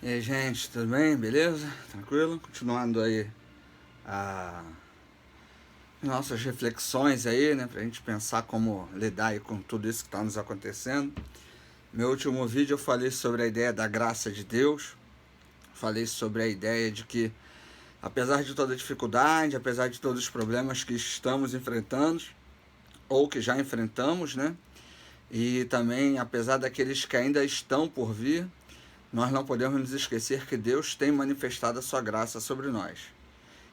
E aí, gente, tudo bem? Beleza? Tranquilo? Continuando aí as nossas reflexões aí, né? Pra gente pensar como lidar aí com tudo isso que está nos acontecendo. Meu último vídeo eu falei sobre a ideia da graça de Deus. Falei sobre a ideia de que, apesar de toda a dificuldade, apesar de todos os problemas que estamos enfrentando, ou que já enfrentamos, né? E também, apesar daqueles que ainda estão por vir, nós não podemos nos esquecer que Deus tem manifestado a sua graça sobre nós.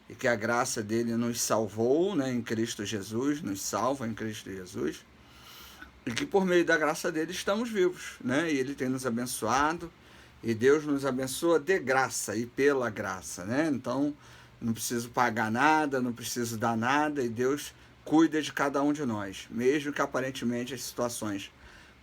E que a graça dele nos salvou, né, em Cristo Jesus, nos salva em Cristo Jesus. E que por meio da graça dele estamos vivos, né? E ele tem nos abençoado. E Deus nos abençoa de graça e pela graça, né? Então, não preciso pagar nada, não preciso dar nada. E Deus cuida de cada um de nós. Mesmo que aparentemente as situações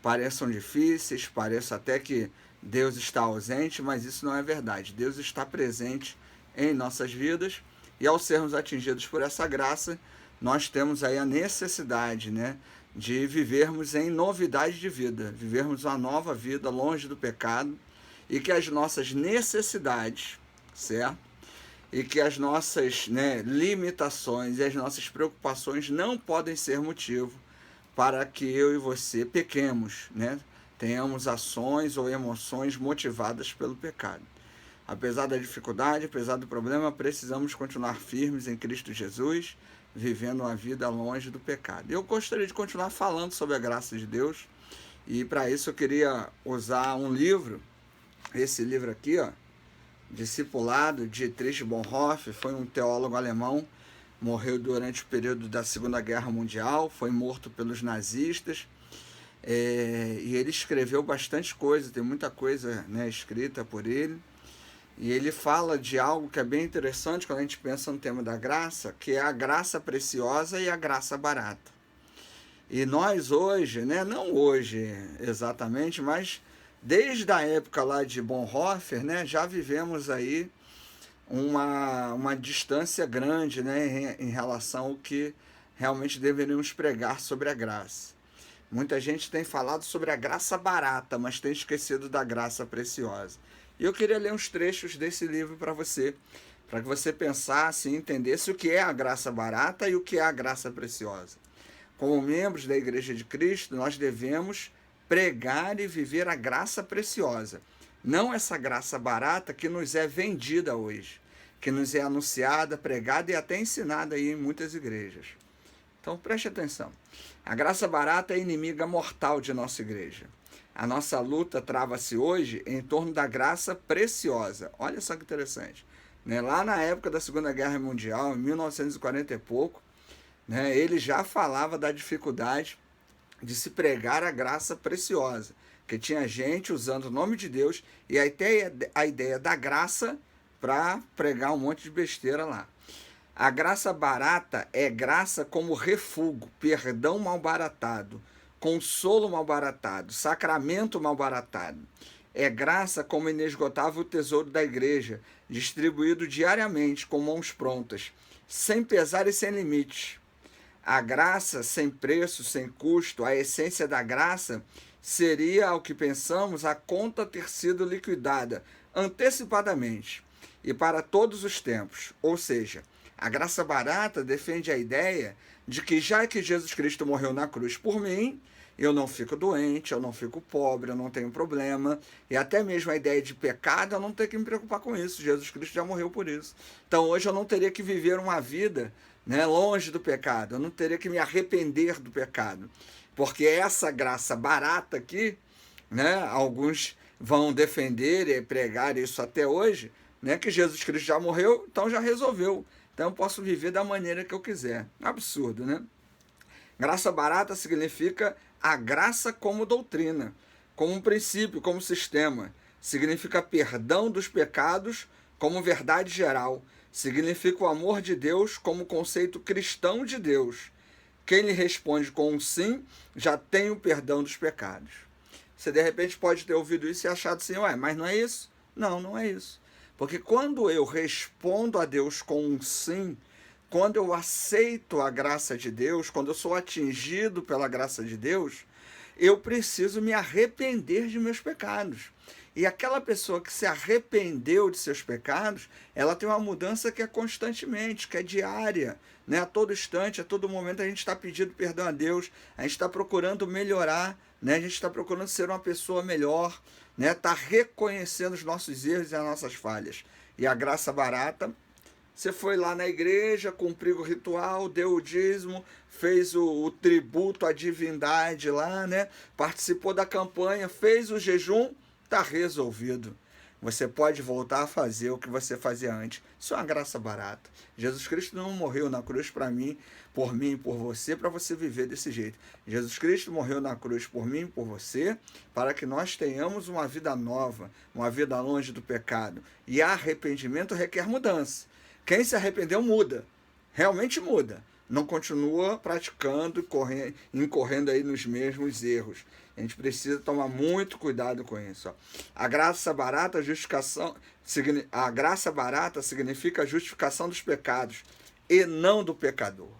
pareçam difíceis, pareça até que Deus está ausente, mas isso não é verdade. Deus está presente em nossas vidas e ao sermos atingidos por essa graça, nós temos aí a necessidade, né, de vivermos em novidade de vida, vivermos uma nova vida longe do pecado e que as nossas necessidades, certo? E que as nossas, né, limitações e as nossas preocupações não podem ser motivo para que eu e você pequemos, né? Tenhamos ações ou emoções motivadas pelo pecado. Apesar da dificuldade, apesar do problema, precisamos continuar firmes em Cristo Jesus, vivendo uma vida longe do pecado. Eu gostaria de continuar falando sobre a graça de Deus, e para isso eu queria usar um livro, esse livro aqui, ó, Discipulado, de Dietrich Bonhoeffer. Foi um teólogo alemão, morreu durante o período da Segunda Guerra Mundial, foi morto pelos nazistas, e ele escreveu bastante coisa, tem muita coisa, né, escrita por ele. E ele fala de algo que é bem interessante quando a gente pensa no tema da graça, que é a graça preciosa e a graça barata. E nós hoje, né, não hoje exatamente, mas desde a época lá de Bonhoeffer, né, já vivemos aí uma distância grande, né, em relação ao que realmente deveríamos pregar sobre a graça. Muita gente tem falado sobre a graça barata, mas tem esquecido da graça preciosa. E eu queria ler uns trechos desse livro para que você pensasse e entendesse o que é a graça barata e o que é a graça preciosa. Como membros da Igreja de Cristo, nós devemos pregar e viver a graça preciosa, não essa graça barata que nos é vendida hoje, que nos é anunciada, pregada e até ensinada aí em muitas igrejas. Então preste atenção. A graça barata é inimiga mortal de nossa igreja. A nossa luta trava-se hoje em torno da graça preciosa. Olha só que interessante. Né? Lá na época da Segunda Guerra Mundial, em 1940 e pouco, né, ele já falava da dificuldade de se pregar a graça preciosa, que tinha gente usando o nome de Deus e a ideia da graça para pregar um monte de besteira lá. A graça barata é graça como refúgio, perdão malbaratado, consolo malbaratado, sacramento malbaratado. É graça como inesgotável tesouro da igreja, distribuído diariamente com mãos prontas, sem pesar e sem limites. A graça sem preço, sem custo, a essência da graça seria, ao que pensamos, a conta ter sido liquidada antecipadamente e para todos os tempos. Ou seja, a graça barata defende a ideia de que já que Jesus Cristo morreu na cruz por mim, eu não fico doente, eu não fico pobre, eu não tenho problema, e até mesmo a ideia de pecado, eu não tenho que me preocupar com isso, Jesus Cristo já morreu por isso. Então hoje eu não teria que viver uma vida, né, longe do pecado, eu não teria que me arrepender do pecado, porque essa graça barata aqui, né, alguns vão defender e pregar isso até hoje, né, que Jesus Cristo já morreu, então já resolveu. Então eu posso viver da maneira que eu quiser. Absurdo, né? Graça barata significa a graça como doutrina, como um princípio, como sistema. Significa perdão dos pecados como verdade geral. Significa o amor de Deus como conceito cristão de Deus. Quem lhe responde com um sim, já tem o perdão dos pecados. Você de repente pode ter ouvido isso e achado assim, ué, mas não é isso? Não, não é isso. Porque quando eu respondo a Deus com um sim, quando eu aceito a graça de Deus, quando eu sou atingido pela graça de Deus, eu preciso me arrepender de meus pecados. E aquela pessoa que se arrependeu de seus pecados, ela tem uma mudança que é constantemente, que é diária, né? A todo instante, a todo momento a gente está pedindo perdão a Deus, a gente está procurando melhorar, né? A gente está procurando ser uma pessoa melhor, né? Está reconhecendo os nossos erros e as nossas falhas. E a graça barata, você foi lá na igreja, cumpriu o ritual, deu o dízimo, fez o tributo à divindade lá, né? Participou da campanha, fez o jejum, está resolvido. Você pode voltar a fazer o que você fazia antes. Isso é uma graça barata. Jesus Cristo não morreu na cruz para mim e por você, para você viver desse jeito. Jesus Cristo morreu na cruz por mim e por você, para que nós tenhamos uma vida nova, uma vida longe do pecado. E arrependimento requer mudança. Quem se arrependeu muda, realmente muda. Não continua praticando e incorrendo aí nos mesmos erros. A gente precisa tomar muito cuidado com isso. Ó. A graça barata, a graça barata significa a justificação dos pecados e não do pecador.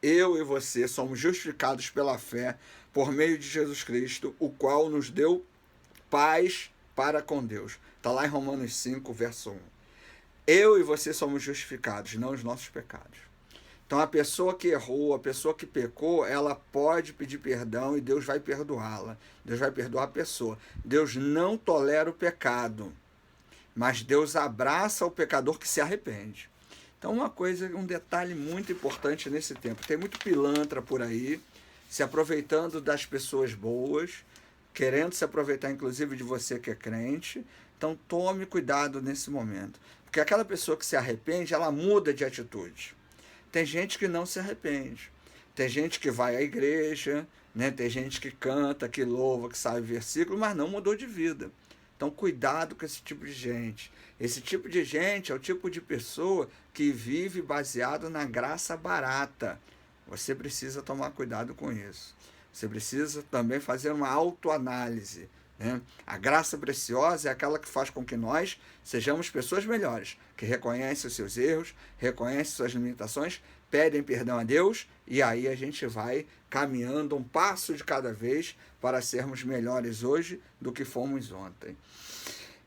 Eu e você somos justificados pela fé por meio de Jesus Cristo, o qual nos deu paz para com Deus. Está lá em Romanos 5, verso 1. Eu e você somos justificados, não os nossos pecados. Então, a pessoa que errou, a pessoa que pecou, ela pode pedir perdão e Deus vai perdoá-la. Deus vai perdoar a pessoa. Deus não tolera o pecado, mas Deus abraça o pecador que se arrepende. Então, um detalhe muito importante nesse tempo. Tem muito pilantra por aí, se aproveitando das pessoas boas, querendo se aproveitar, inclusive, de você que é crente. Então, tome cuidado nesse momento. Porque aquela pessoa que se arrepende, ela muda de atitude. Tem gente que não se arrepende. Tem gente que vai à igreja, né? Tem gente que canta, que louva, que sabe versículo, mas não mudou de vida. Então, cuidado com esse tipo de gente. Esse tipo de gente é o tipo de pessoa que vive baseado na graça barata. Você precisa tomar cuidado com isso. Você precisa também fazer uma autoanálise. Né? A graça preciosa é aquela que faz com que nós sejamos pessoas melhores, que reconhecem os seus erros, reconhecem suas limitações, pedem perdão a Deus e aí a gente vai caminhando um passo de cada vez para sermos melhores hoje do que fomos ontem.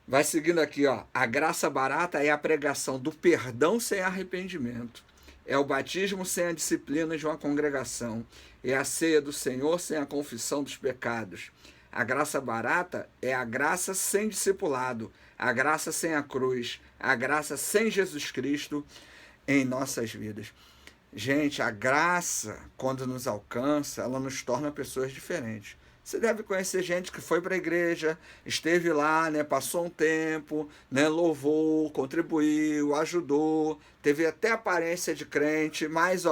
Vai seguindo aqui, ó. A graça barata é a pregação do perdão sem arrependimento. É o batismo sem a disciplina de uma congregação. É a ceia do Senhor sem a confissão dos pecados. A graça barata é a graça sem discipulado, a graça sem a cruz, a graça sem Jesus Cristo em nossas vidas. Gente, a graça, quando nos alcança, ela nos torna pessoas diferentes. Você deve conhecer gente que foi para a igreja, esteve lá, né, passou um tempo, né, louvou, contribuiu, ajudou, teve até aparência de crente, mas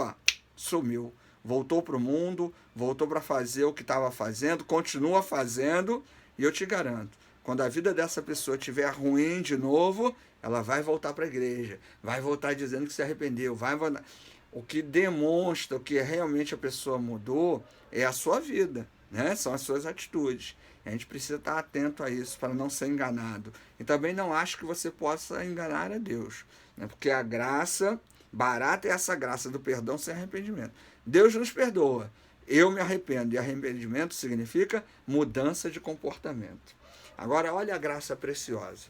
sumiu. Voltou para o mundo, voltou para fazer o que estava fazendo, continua fazendo, e eu te garanto, quando a vida dessa pessoa estiver ruim de novo, ela vai voltar para a igreja, vai voltar dizendo que se arrependeu, vai voltar. O que demonstra que realmente a pessoa mudou é a sua vida, né? São as suas atitudes. A gente precisa estar atento a isso para não ser enganado. E também não acho que você possa enganar a Deus, né? Porque a graça barata é essa graça do perdão sem arrependimento. Deus nos perdoa, eu me arrependo, e arrependimento significa mudança de comportamento. Agora, olha a graça preciosa.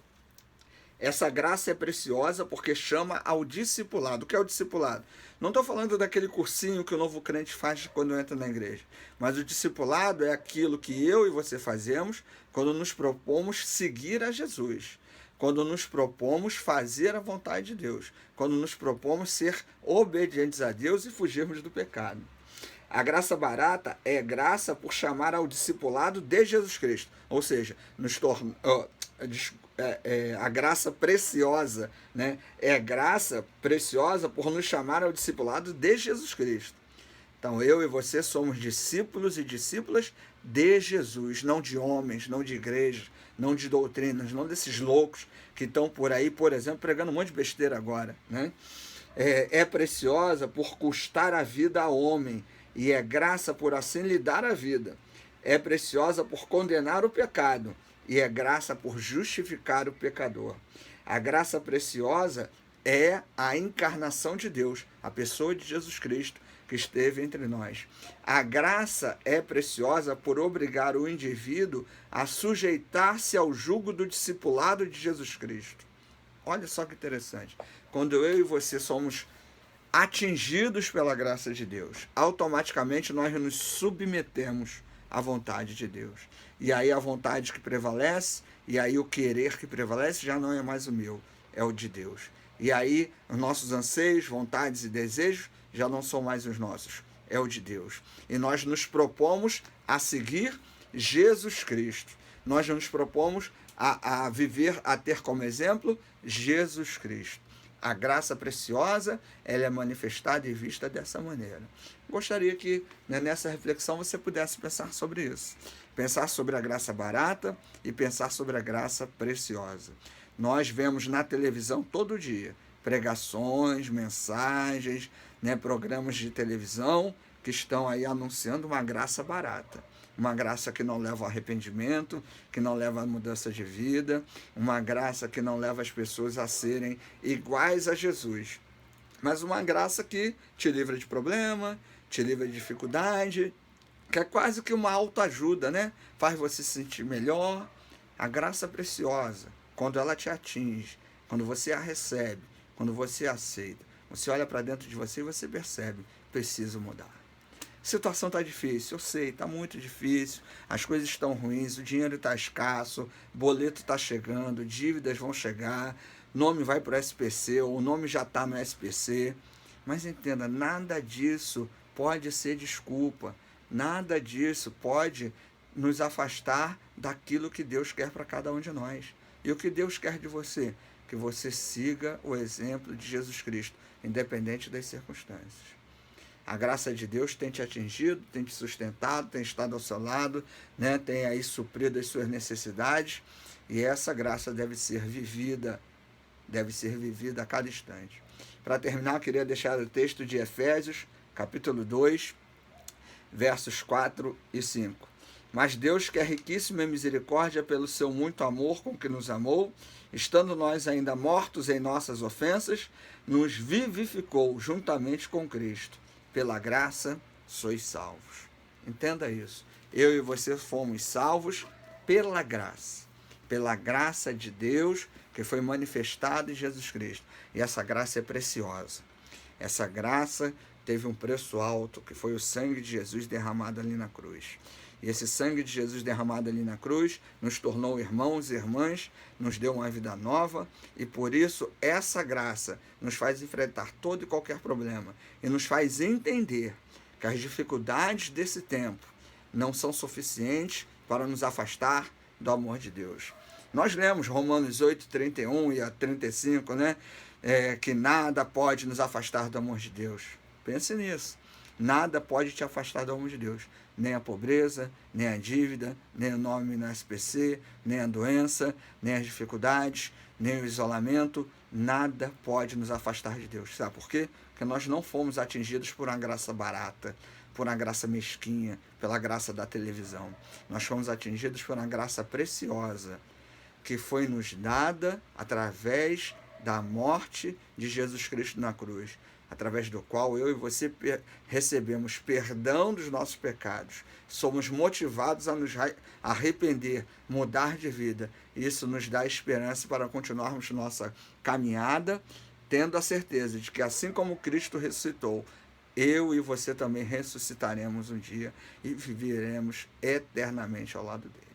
Essa graça é preciosa porque chama ao discipulado. O que é o discipulado? Não estou falando daquele cursinho que o novo crente faz quando entra na igreja, mas o discipulado é aquilo que eu e você fazemos quando nos propomos seguir a Jesus, quando nos propomos fazer a vontade de Deus, quando nos propomos ser obedientes a Deus e fugirmos do pecado. A graça barata é graça por chamar ao discipulado de Jesus Cristo, ou seja, a graça preciosa, né? É graça preciosa por nos chamar ao discipulado de Jesus Cristo. Então, eu e você somos discípulos e discípulas de Jesus, não de homens, não de igrejas, não de doutrinas, não desses loucos que estão por aí, por exemplo, pregando um monte de besteira agora, né? É preciosa por custar a vida ao homem, e é graça por assim lhe dar a vida. É preciosa por condenar o pecado, e é graça por justificar o pecador. A graça preciosa é a encarnação de Deus, a pessoa de Jesus Cristo, que esteve entre nós. A graça é preciosa por obrigar o indivíduo a sujeitar-se ao jugo do discipulado de Jesus Cristo. Olha só que interessante. Quando eu e você somos atingidos pela graça de Deus, automaticamente nós nos submetemos à vontade de Deus. E aí a vontade que prevalece, e aí o querer que prevalece já não é mais o meu, é o de Deus. E aí os nossos anseios, vontades e desejos já não são mais os nossos, é o de Deus. E nós nos propomos a seguir Jesus Cristo. Nós nos propomos a viver, a ter como exemplo Jesus Cristo. A graça preciosa, ela é manifestada e vista dessa maneira. Gostaria que, né, nessa reflexão você pudesse pensar sobre isso. Pensar sobre a graça barata e pensar sobre a graça preciosa. Nós vemos na televisão todo dia pregações, mensagens, né, programas de televisão que estão aí anunciando uma graça barata. Uma graça que não leva ao arrependimento, que não leva à mudança de vida, uma graça que não leva as pessoas a serem iguais a Jesus, mas uma graça que te livra de problema, te livra de dificuldade, que é quase que uma autoajuda, né? Faz você se sentir melhor. A graça preciosa, quando ela te atinge, quando você a recebe, quando você a aceita, você olha para dentro de você e você percebe, preciso mudar. A situação está difícil, eu sei, está muito difícil, as coisas estão ruins, o dinheiro está escasso, boleto está chegando, dívidas vão chegar, nome vai para o SPC, ou o nome já está no SPC, mas entenda, nada disso pode ser desculpa, nada disso pode nos afastar daquilo que Deus quer para cada um de nós. E o que Deus quer de você? Que você siga o exemplo de Jesus Cristo, independente das circunstâncias. A graça de Deus tem te atingido, tem te sustentado, tem estado ao seu lado, né? Tem aí suprido as suas necessidades, e essa graça deve ser vivida a cada instante. Para terminar, eu queria deixar o texto de Efésios, capítulo 2, versos 4 e 5. Mas Deus, que é riquíssimo em misericórdia pelo seu muito amor com que nos amou, estando nós ainda mortos em nossas ofensas, nos vivificou juntamente com Cristo. Pela graça sois salvos. Entenda isso. Eu e você fomos salvos pela graça de Deus que foi manifestada em Jesus Cristo. E essa graça é preciosa. Essa graça teve um preço alto, que foi o sangue de Jesus derramado ali na cruz. E esse sangue de Jesus derramado ali na cruz nos tornou irmãos e irmãs, nos deu uma vida nova, e por isso essa graça nos faz enfrentar todo e qualquer problema e nos faz entender que as dificuldades desse tempo não são suficientes para nos afastar do amor de Deus. Nós lemos Romanos 8, 31 e a 35, né? Que nada pode nos afastar do amor de Deus. Pense nisso. Nada pode te afastar do amor de Deus. Nem a pobreza, nem a dívida, nem o nome no SPC, nem a doença, nem as dificuldades, nem o isolamento. Nada pode nos afastar de Deus. Sabe por quê? Porque nós não fomos atingidos por uma graça barata, por uma graça mesquinha, pela graça da televisão. Nós fomos atingidos por uma graça preciosa, que foi nos dada através da morte de Jesus Cristo na cruz, através do qual eu e você recebemos perdão dos nossos pecados, somos motivados a nos arrepender, mudar de vida. Isso nos dá esperança para continuarmos nossa caminhada, tendo a certeza de que assim como Cristo ressuscitou, eu e você também ressuscitaremos um dia e viveremos eternamente ao lado dele.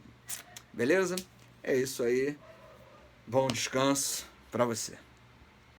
Beleza? É isso aí. Bom descanso para você.